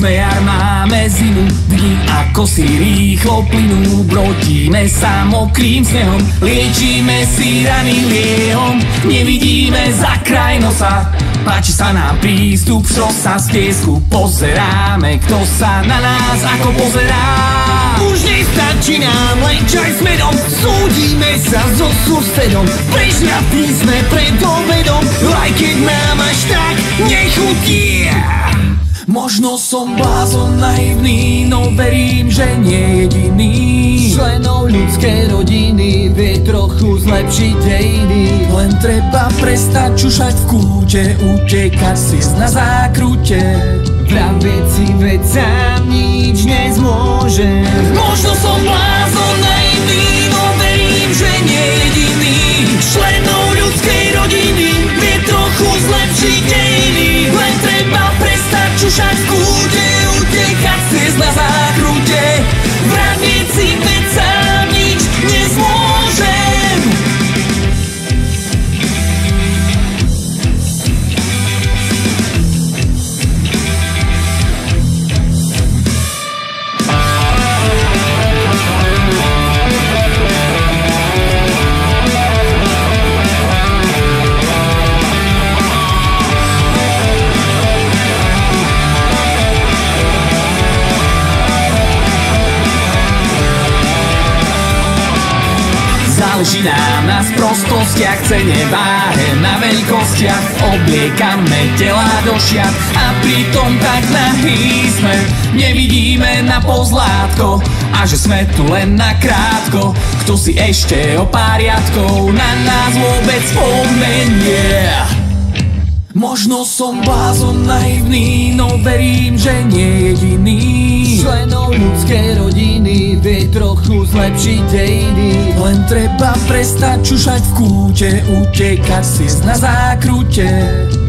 sme jar, máme zimu, dni ako si rýchlo plynú. Brodíme sa mokrým snehom, liečíme si rany liehom. Nevidíme za kraj nosa, páči sa nám prístup, šosa z piesku. Pozeráme, kto sa na nás ako pozerá. Už nestačí nám len čaj s medom, súdime sa so susedom. Prežratí sme pred obedom, aj keď nám až tak nechutí. Možno som blázon naivný, no verím, že nie jediný. Členov ľudskej rodiny vie trochu zlepšiť dejiny. Len treba prestať čušať v kúte, utekať si na zákrute. Vravieť si veď sám nič nezmôžem. Možno som blázon naivný, no verím, že nie jediný. Členov ľudskej rodiny vie trochu zlepšiť dejiny. Len treba prestať čušať v kúte, utekať cez na zákrute. Vravieť si veď sám nič nezmôžem. Záleží nám na sprostostiach, cene, váhe, na veľkostiach. Obliekame tela do šiat a pritom tak nahý sme. Nevidíme na pozlátko a že sme tu len na krátko. Kto si ešte o pár riadkov na nás vôbec spomenie? Možno som blázon naivný, no verím, že nie jediný. Členov ľudskej rodiny vie trochu zlepšiť dejiny. Len treba prestať čušať v kúte, utekať si na zákrute.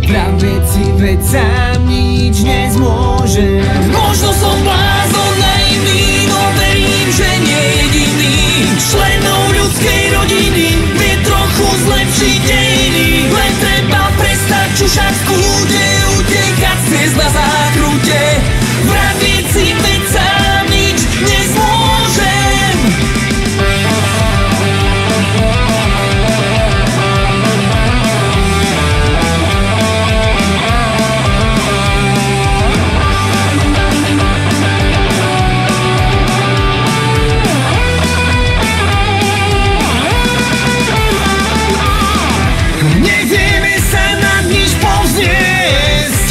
Vravieť si veď sám nič nezmôžem. Možno som blázon naivný, no verím, že nie jediný. Členov ľudskej rodiny vie trochu zlepšiť dejiny. Len treba prestať čušať v kúte, utekať cez na zákrute. Vravieť si veď sám nič nezmôžem. Nevieme sa nad nič povzniesť,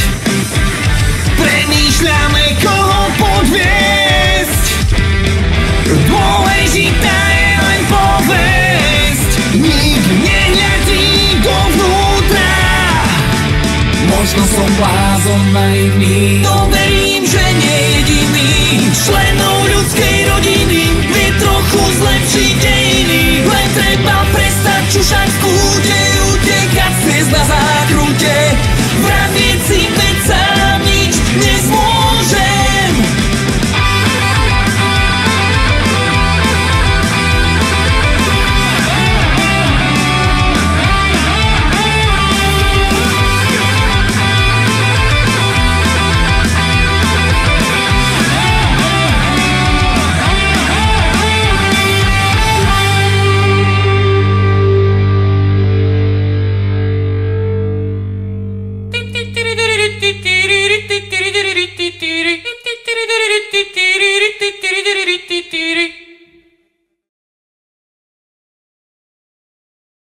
premýšľame, koho podviesť. Dôležitá je len povesť, nik nehľadí dovnútra. Možno som blázon naivný, no verím, že nie jediný. Členov ľudskej rodiny vie trochu zlepšiť dejiny. Len treba prestať čušať v kúte, utekať cez na zákrute. Vravieť si veď sám nič nezmôžem. Tiri